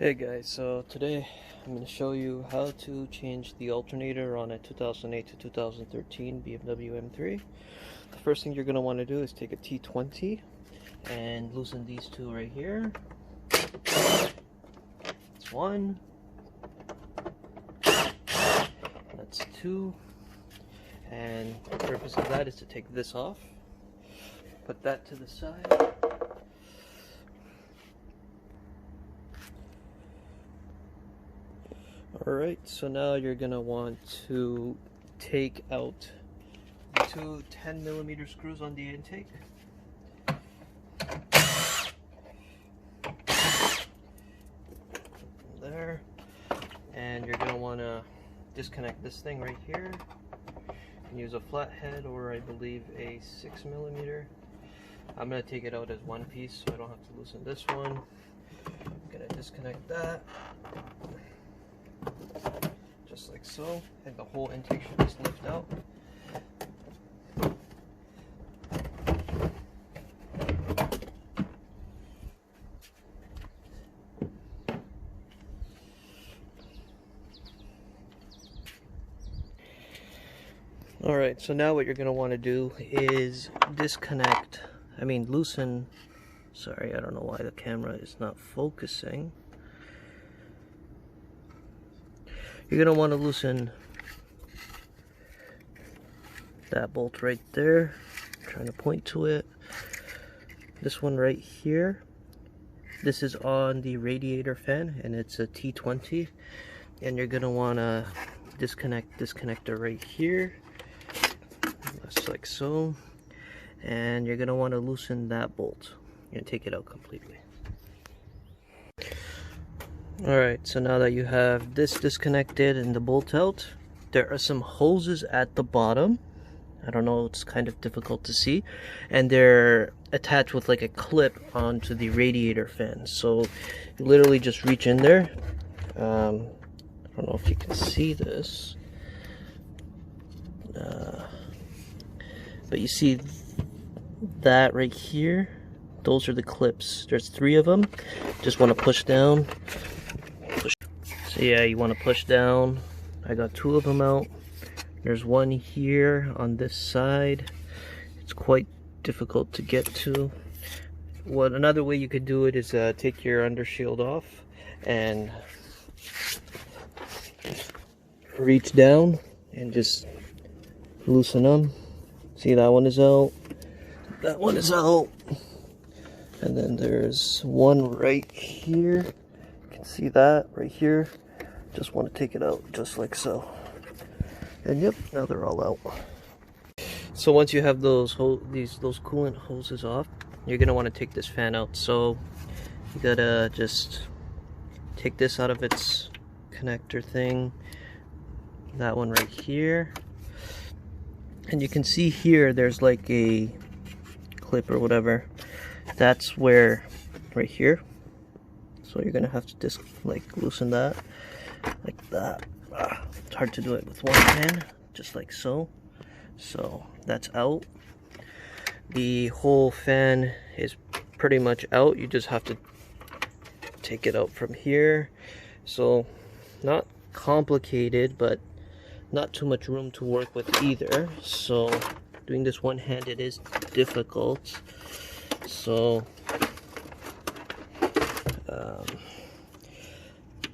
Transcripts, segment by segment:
Hey guys, so today I'm going to show you how to change the alternator on a 2008 to 2013 BMW M3. The first thing you're going to want to do is take a T20 and loosen these two right here. That's one. That's two. And the purpose of that is to take this off. Put that to the side. Alright, so now you're going to want to take out the two 10mm screws on the intake. There. And you're going to want to disconnect this thing right here. You can use a flathead or I believe a 6mm. I'm going to take it out as one piece so I don't have to loosen this one. I'm going to disconnect that. Just like so, and the whole intake should just lift out. Alright, so now what you're going to want to do is loosen, sorry, I don't know why the camera is not focusing. You're going to want to loosen that bolt right there. I'm trying to point to it. This one right here. This is on the radiator fan and it's a T20. And you're going to want to disconnect this connector right here. Just like so. And you're going to want to loosen that bolt. You're going to take it out completely. Alright, so now that you have this disconnected and the bolt out, there are some hoses at the bottom. I don't know, it's kind of difficult to see. And they're attached with like a clip onto the radiator fan. So you literally just reach in there. I don't know if you can see this. But you see that right here? Those are the clips. There's 3 of them. Just want to push down. So yeah, you want to push down. I got 2 of them out. There's one here on this side. It's quite difficult to get to. Another way you could do it is take your undershield off and reach down and just loosen them. See, that one is out. That one is out. And then there's one right here. You can see that right here. Just want to take it out just like so. And yep, now they're all out. So once you have those coolant hoses off, you're gonna want to take this fan out. So you gotta just take this out of its connector thing. That one right here. And you can see here there's like a clip or whatever. That's where, right here. So you're gonna have to just like loosen that. Like that. It's hard to do it with one hand, just like so. So that's out. The whole fan is pretty much out. You just have to take it out from here. So not complicated, but not too much room to work with either. So doing this one-handed is difficult. So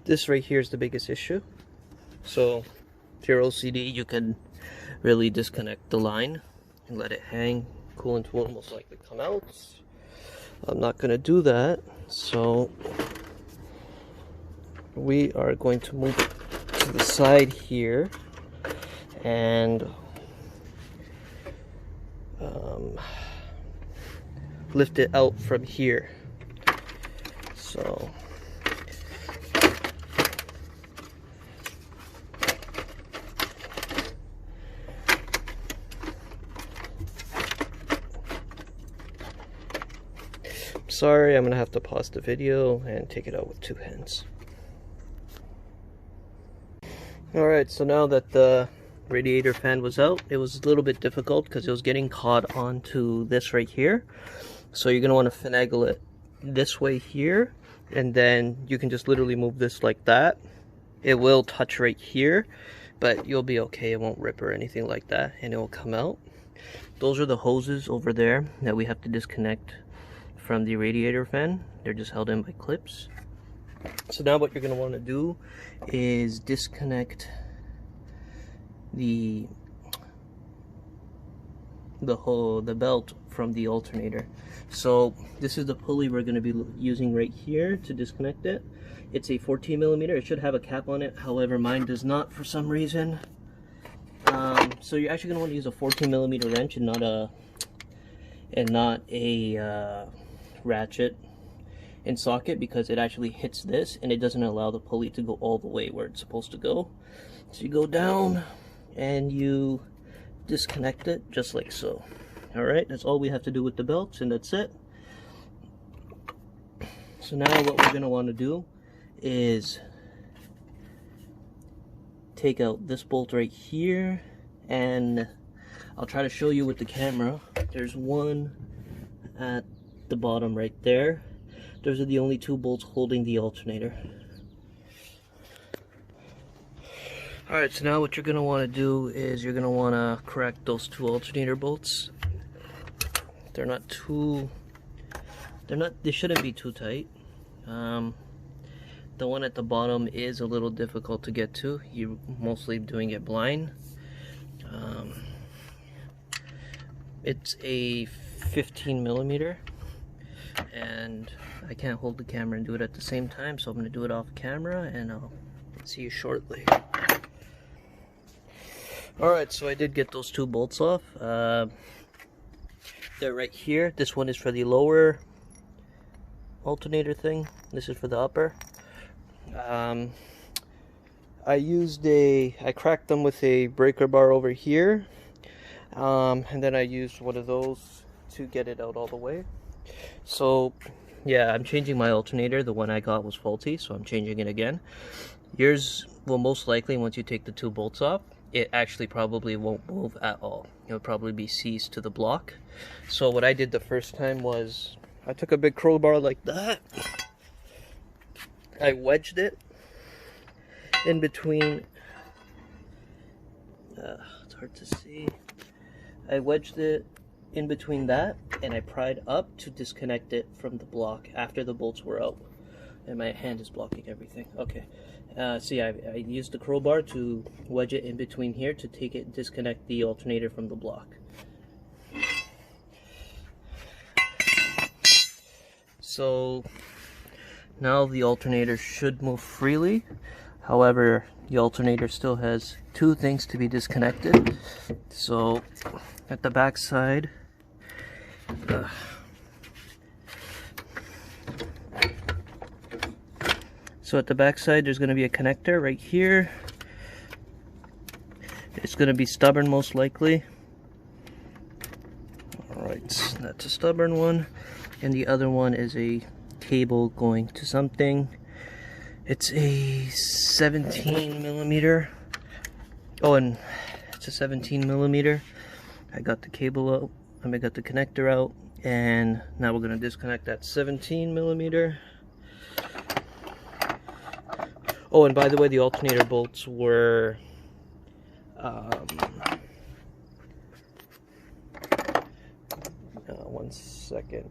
this right here is the biggest issue. So if you're OCD, you can really disconnect the line and let it hang. Coolant will most likely come out. I'm not going to do that. So we are going to move to the side here and lift it out from here. So sorry, I'm gonna have to pause the video and take it out with 2 hands. Alright, so now that the radiator fan was out, it was a little bit difficult because it was getting caught onto this right here. So you're going to want to finagle it this way here and then you can just literally move this like that. It will touch right here, but you'll be okay. It won't rip or anything like that, and it will come out. Those are the hoses over there that we have to disconnect from the radiator fan. They're just held in by clips. So now what you're going to want to do is disconnect the belt from the alternator. So this is the pulley we're going to be using right here to disconnect it. It's a 14mm. It should have a cap on it, however mine does not for some reason. So you're actually going to want to use a 14mm wrench and not a ratchet and socket, because it actually hits this and it doesn't allow the pulley to go all the way where it's supposed to go. So you go down and you disconnect it just like so. Alright, that's all we have to do with the belts, and that's it. So now what we're going to want to do is take out this bolt right here, and I'll try to show you with the camera. There's one at the bottom right there. Those are the only two bolts holding the alternator. Alright, so now what you're going to want to do is you're going to want to correct those two alternator bolts. They shouldn't be too tight. The one at the bottom is a little difficult to get to. You're mostly doing it blind. It's a 15mm, and I can't hold the camera and do it at the same time, so I'm going to do it off camera, and I'll see you shortly. Alright, so I did get those two bolts off. They're right here. This one is for the lower alternator thing. This is for the upper. I cracked them with a breaker bar over here, and then I used one of those to get it out all the way. So yeah, I'm changing my alternator. The one I got was faulty, so I'm changing it again. Yours will most likely, once you take the two bolts off, it actually probably won't move at all. It'll probably be seized to the block. So what I did the first time was I took a big crowbar like that. I wedged it in between. It's hard to see. I wedged it in between that, and I pried up to disconnect it from the block after the bolts were out. And my hand is blocking everything. Okay. So yeah, I used the crowbar to wedge it in between here to disconnect the alternator from the block. So now the alternator should move freely. However, the alternator still has two things to be disconnected. So at the back side, there's going to be a connector right here. It's going to be stubborn most likely. Alright, that's a stubborn one. And the other one is a cable going to something. It's a 17mm. Oh, and it's a 17mm. I got the cable out. I got the connector out. And now we're going to disconnect that 17mm. Oh, and by the way, the alternator bolts were one second.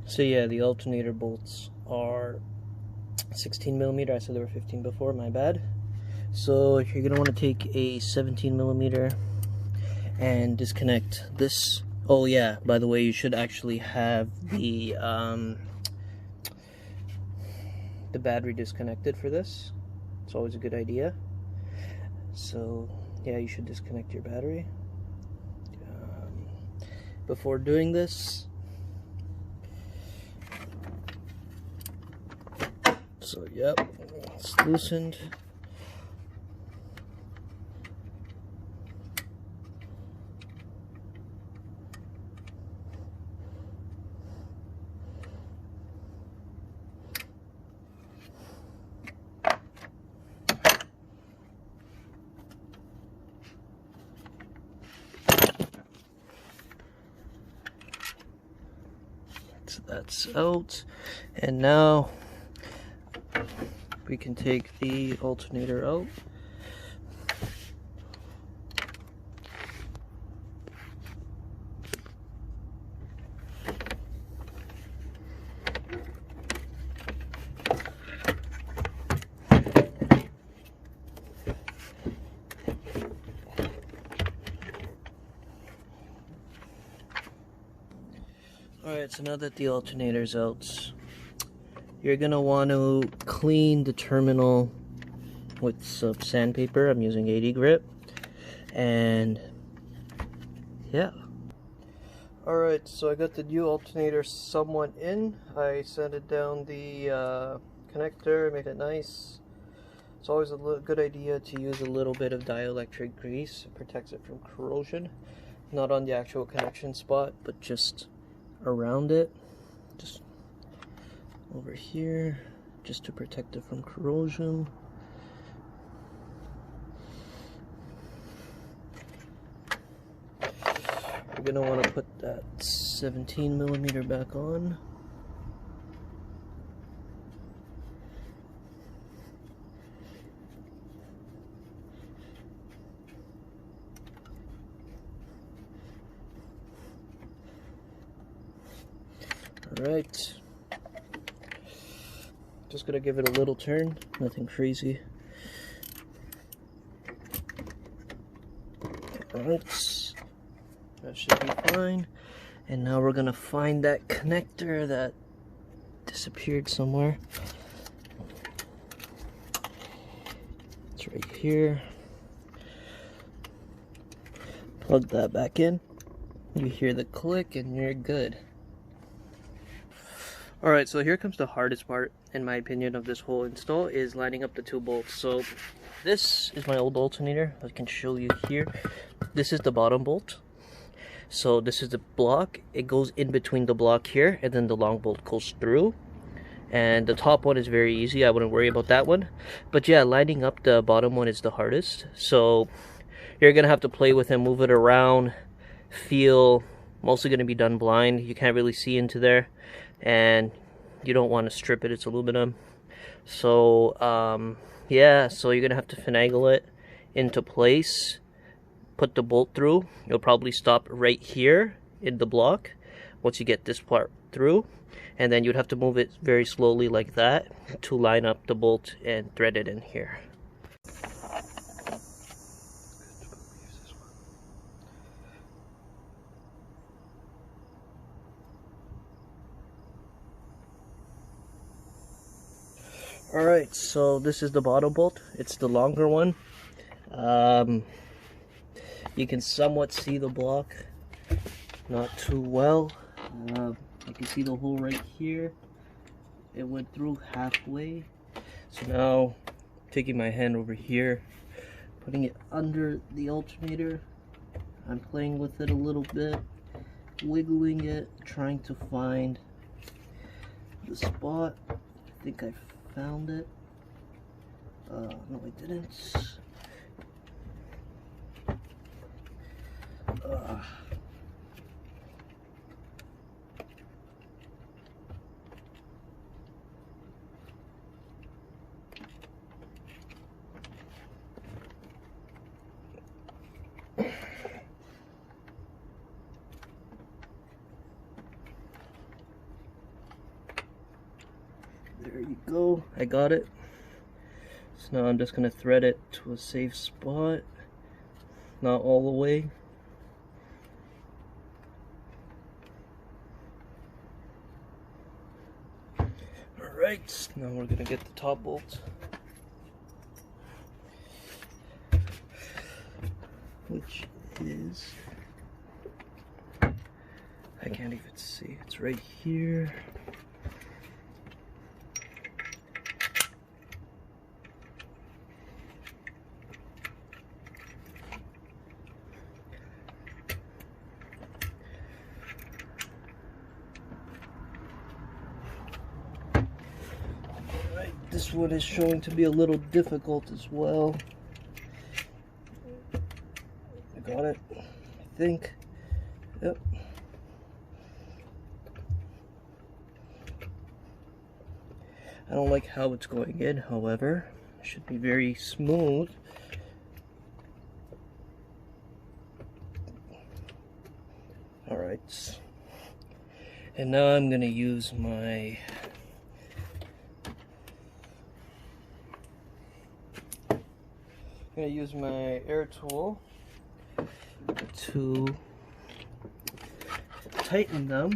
So yeah, the alternator bolts are 16mm. I said they were 15 before, my bad. So you're gonna want to take a 17mm and disconnect this. Oh yeah, by the way, you should actually have the battery disconnected for this. It's always a good idea. So yeah, you should disconnect your battery before doing this. So yep, it's loosened. that's out. And now we can take the alternator out. Alright, so now that the alternator's out, you're gonna want to clean the terminal with some sandpaper. I'm using 80 grit, and yeah. Alright, so I got the new alternator somewhat in. I sanded down the connector, made it nice. It's always a good idea to use a little bit of dielectric grease. It protects it from corrosion. Not on the actual connection spot, but just around it, just over here, just to protect it from corrosion. You're gonna want to put that 17mm back on. Alright, just gonna give it a little turn, nothing crazy. Alright, that should be fine. And now we're gonna find that connector that disappeared somewhere. It's right here. Plug that back in. You hear the click and you're good. Alright, so here comes the hardest part, in my opinion, of this whole install, is lining up the two bolts. So this is my old alternator. I can show you here. This is the bottom bolt. So this is the block. It goes in between the block here, and then the long bolt goes through. And the top one is very easy. I wouldn't worry about that one. But yeah, lining up the bottom one is the hardest. So you're going to have to play with it, move it around, feel. Mostly going to be done blind. You can't really see into there. And you don't want to strip it, it's aluminum. So yeah, so you're gonna have to finagle it into place, put the bolt through. You'll probably stop right here in the block once you get this part through, and then you'd have to move it very slowly like that to line up the bolt and thread it in here. Alright, so this is the bottom bolt. It's the longer one. You can somewhat see the block, not too well. You can see the hole right here. It went through halfway. So now, taking my hand over here, putting it under the alternator. I'm playing with it a little bit, wiggling it, trying to find the spot. I think I found it. No, I didn't. There you go, I got it. So now I'm just gonna thread it to a safe spot, not all the way. Alright, now we're gonna get the top bolt, which is, I can't even see, it's right here. This one is showing to be a little difficult as well. I got it, I think. Yep. I don't like how it's going in, however. It should be very smooth. Alright. And now I'm going to use my air tool to tighten them.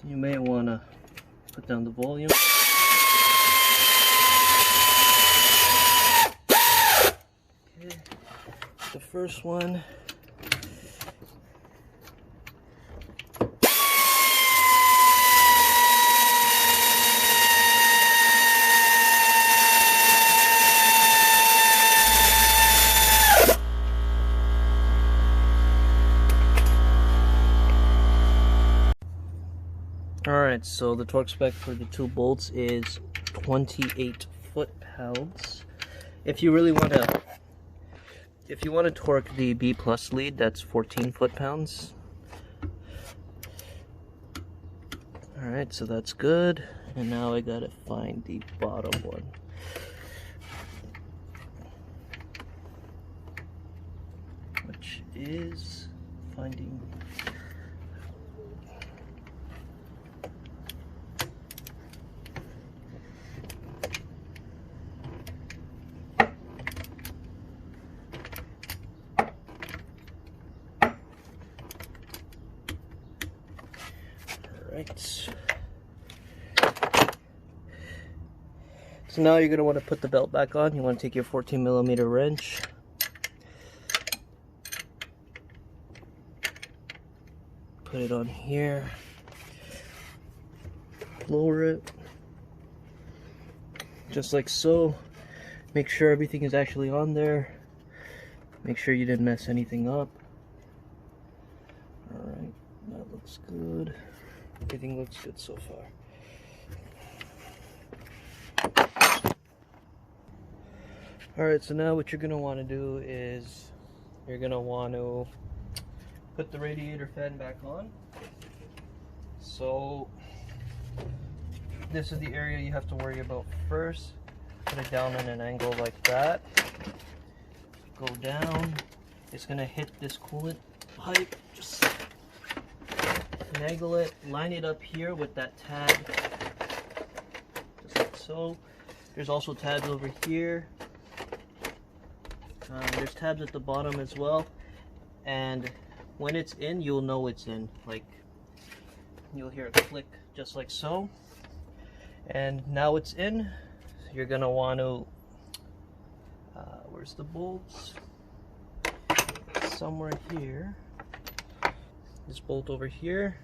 You may want to put down the volume. Okay, the first one. Alright, so the torque spec for the two bolts is 28 foot-pounds. If you want to torque the B plus lead, that's 14 foot-pounds. Alright, so that's good. And now I gotta find the bottom one. Which is finding... So now you're going to want to put the belt back on. You want to take your 14mm wrench, put it on here, lower it, just like so. Make sure everything is actually on there. Make sure you didn't mess anything up. Alright, that looks good. Everything looks good so far. Alright, so now what you're going to want to do is you're going to want to put the radiator fan back on. So this is the area you have to worry about first. Put it down in an angle like that. Go down. It's going to hit this coolant pipe. Just finagle it. Line it up here with that tab. Just like so. There's also tabs over here. There's tabs at the bottom as well, and when it's in, you'll know it's in. Like, you'll hear a click just like so. And now it's in. You're gonna want to where's the bolts? Somewhere here. This bolt over here.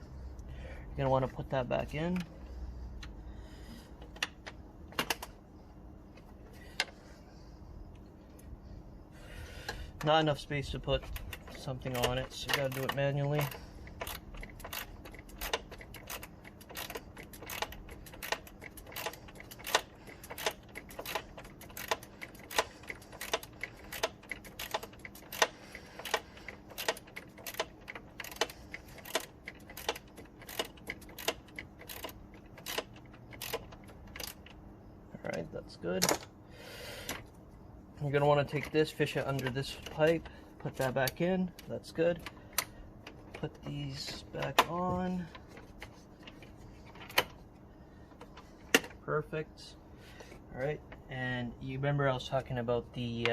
You're gonna want to put that back in. Not enough space to put something on it, so you gotta do it manually. Alright, that's good. You're going to want to take this, fish it under this pipe, put that back in. That's good. Put these back on. Perfect. Alright, and you remember I was talking about the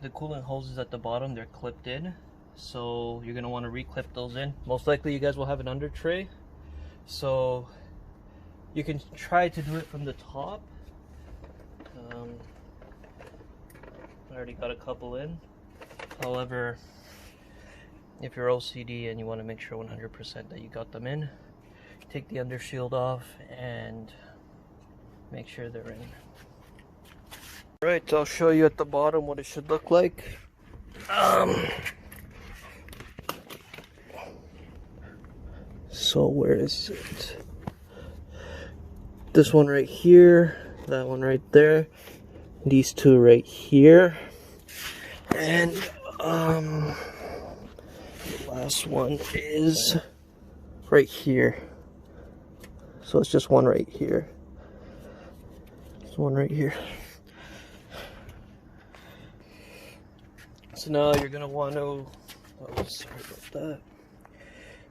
coolant hoses at the bottom. They're clipped in, so you're going to want to reclip those in. Most likely you guys will have an under tray, so you can try to do it from the top. I already got a couple in. However, if you're OCD and you want to make sure 100% that you got them in, take the under shield off and make sure they're in. Alright, I'll show you at the bottom what it should look like. So where is it? This one right here, that one right there, these two right here, and the last one is right here. So it's just one right here. Just one right here. So now you're gonna want to, oh, sorry about that.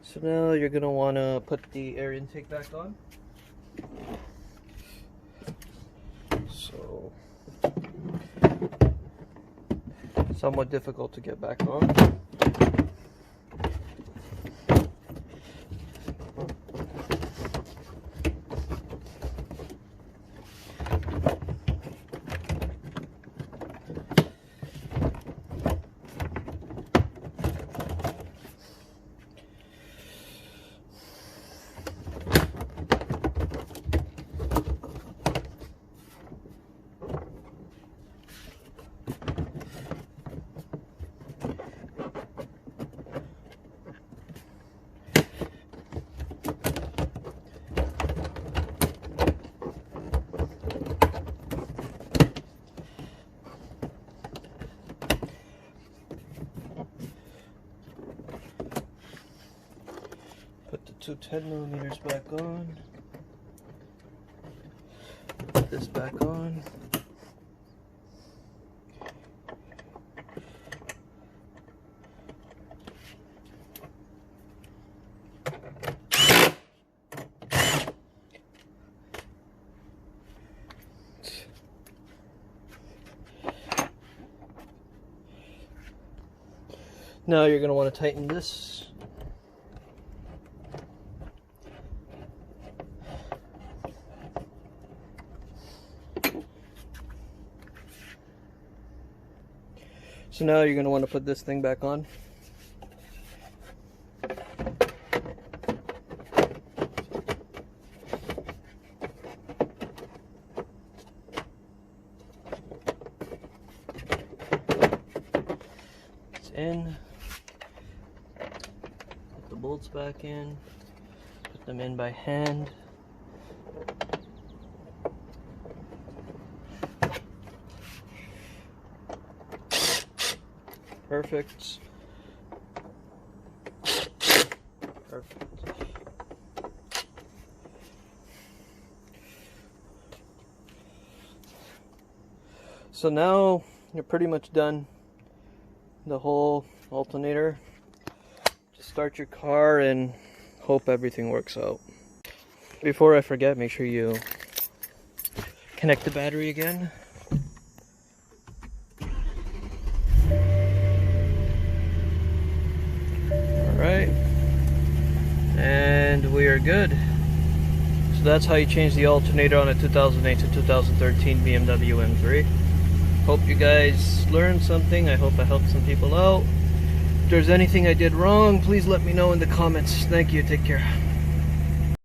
So now you're gonna want to put the air intake back on. So somewhat difficult to get back on. Put the two 10mm back on. Put this back on. Now you're going to want to tighten this. So now you're going to want to put this thing back on. It's in. Put the bolts back in. Put them in by hand. Perfect. Perfect. So now you're pretty much done the whole alternator. Just start your car and hope everything works out. Before I forget, make sure you connect the battery again. Alright, and we are good. So that's how you change the alternator on a 2008 to 2013 BMW M3. Hope you guys learned something. I hope I helped some people out. If there's anything I did wrong, please let me know in the comments. Thank you, take care.